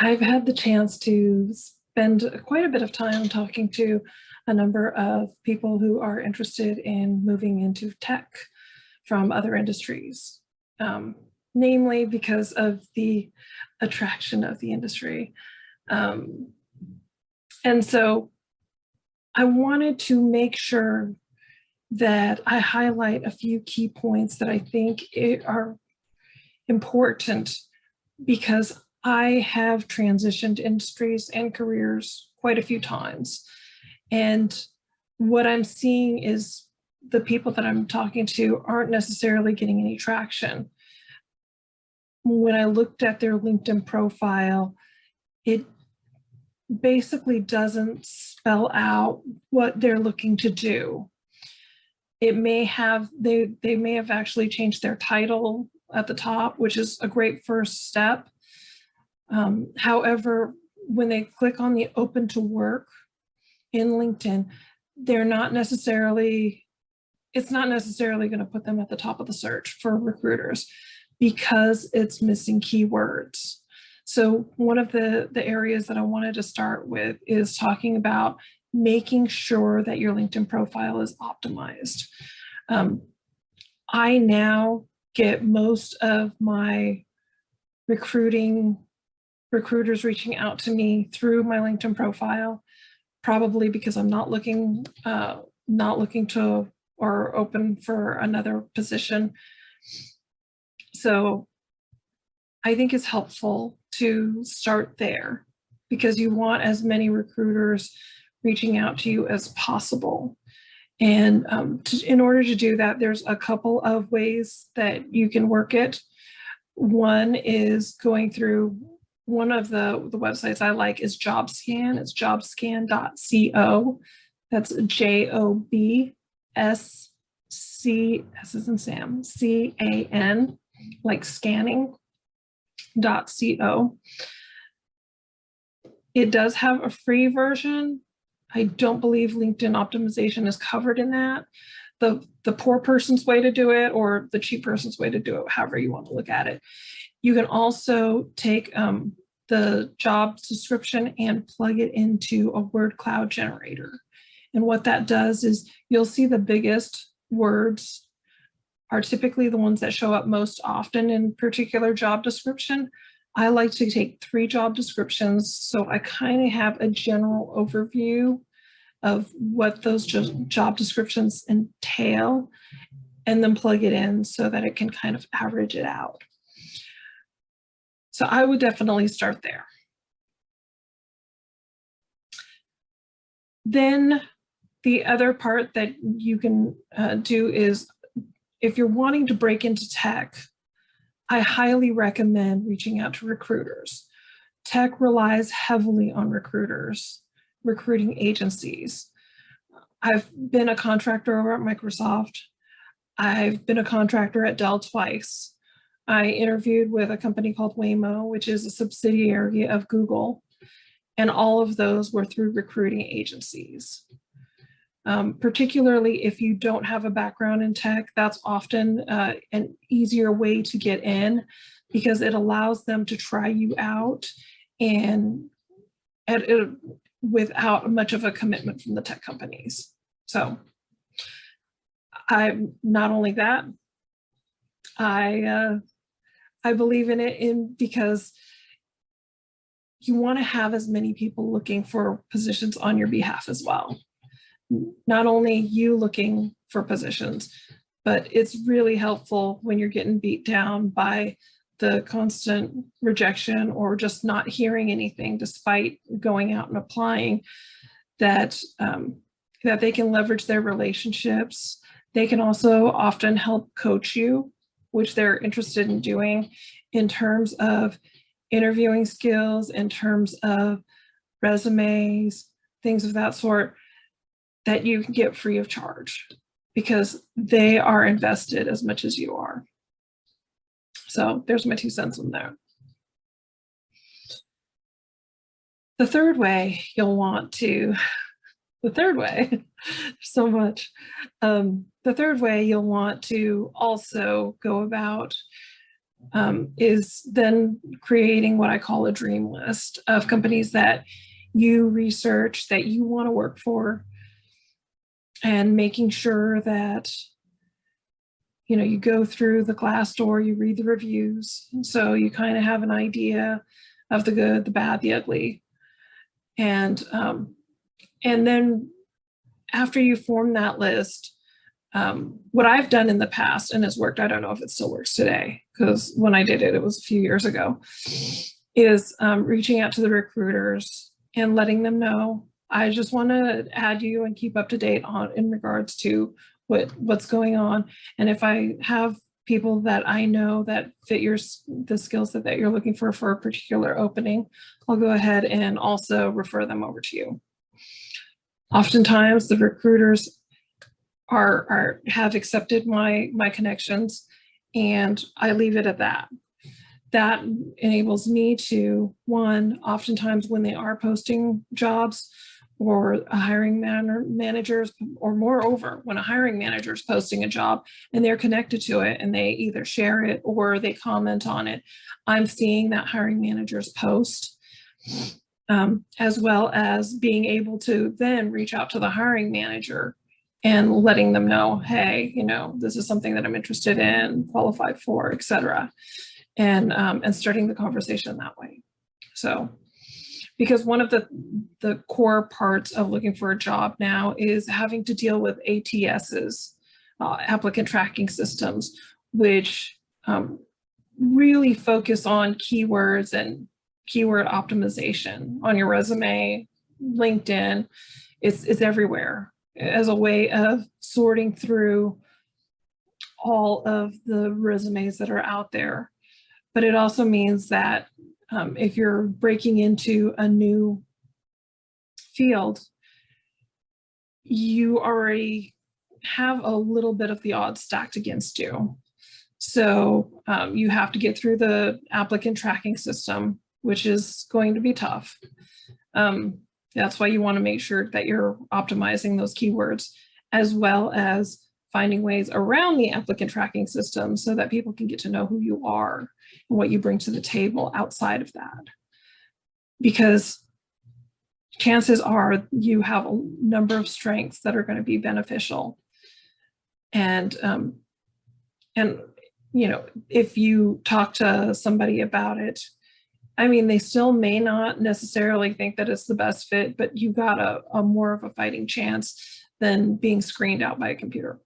I've had the chance to spend quite a bit of time talking to a number of people who are interested in moving into tech from other industries, namely because of the attraction of the industry. And so I wanted to make sure that I highlight a few key points that I think are important because I have transitioned industries and careers quite a few times. And what I'm seeing is the people that I'm talking to aren't necessarily getting any traction. When I looked at their LinkedIn profile, it basically doesn't spell out what they're looking to do. It may have, they may have actually changed their title at the top, which is a great first step. However, when they click on the open to work in LinkedIn, they're not necessarily, it's not necessarily going to put them at the top of the search for recruiters because it's missing keywords. So one of the areas that I wanted to start with is talking about making sure that your LinkedIn profile is optimized. I now get most of my recruiters reaching out to me through my LinkedIn profile, probably because I'm not looking to or open for another position. So I think it's helpful to start there because you want as many recruiters reaching out to you as possible. And in order to do that, there's a couple of ways that you can work it. One is going through one of the websites I like is JobScan. It's jobscan.co. That's JOBSC, S as in Sam, CAN, like scanning.co. It does have a free version. I don't believe LinkedIn optimization is covered in that. The poor person's way to do it or the cheap person's way to do it, however you want to look at it. You can also take the job description and plug it into a word cloud generator. And what that does is you'll see the biggest words are typically the ones that show up most often in particular job description. I like to take 3 job descriptions so I kind of have a general overview of what those job descriptions entail and then plug it in so that it can kind of average it out. So I would definitely start there. Then the other part that you can do is if you're wanting to break into tech, I highly recommend reaching out to recruiters. Tech relies heavily on recruiters, recruiting agencies. I've been a contractor over at Microsoft. I've been a contractor at Dell twice. I interviewed with a company called Waymo, which is a subsidiary of Google, and all of those were through recruiting agencies. Particularly if you don't have a background in tech, that's often an easier way to get in because it allows them to try you out and without much of a commitment from the tech companies. So not only that, I believe in it because you want to have as many people looking for positions on your behalf as well. Not only you looking for positions, but it's really helpful when you're getting beat down by the constant rejection or just not hearing anything despite going out and applying, that they can leverage their relationships. They can also often help coach you, which they're interested in doing in terms of interviewing skills, in terms of resumes, things of that sort that you can get free of charge because they are invested as much as you are. So there's my 2 cents on there. The third way you'll want to, so much. The third way you'll want to also go about is then creating what I call a dream list of companies that you research that you want to work for, and making sure that you go through the Glassdoor, you read the reviews, so you kind of have an idea of the good, the bad, the ugly, and then after you form that list, what I've done in the past and has worked, I don't know if it still works today, because when I did it, it was a few years ago, is reaching out to the recruiters and letting them know, I just want to add you and keep up to date on in regards to what's going on. And if I have people that I know that fit the skill set that you're looking for a particular opening, I'll go ahead and also refer them over to you. Oftentimes the recruiters have accepted my connections, and I leave it at that. That enables me to, one, oftentimes when they are posting jobs or a hiring managers, or moreover, when a hiring manager is posting a job and they're connected to it and they either share it or they comment on it, I'm seeing that hiring manager's post, as well as being able to then reach out to the hiring manager and letting them know, hey, this is something that I'm interested in, qualified for, et cetera. And starting the conversation that way. So, because one of the core parts of looking for a job now is having to deal with ATSs, applicant tracking systems, which really focus on keywords and keyword optimization on your resume, LinkedIn. It's everywhere as a way of sorting through all of the resumes that are out there. But it also means that if you're breaking into a new field, you already have a little bit of the odds stacked against you. So you have to get through the applicant tracking system, which is going to be tough. That's why you want to make sure that you're optimizing those keywords, as well as finding ways around the applicant tracking system so that people can get to know who you are and what you bring to the table outside of that. Because chances are you have a number of strengths that are going to be beneficial. And if you talk to somebody about it, I mean, they still may not necessarily think that it's the best fit, but you've got a more of a fighting chance than being screened out by a computer.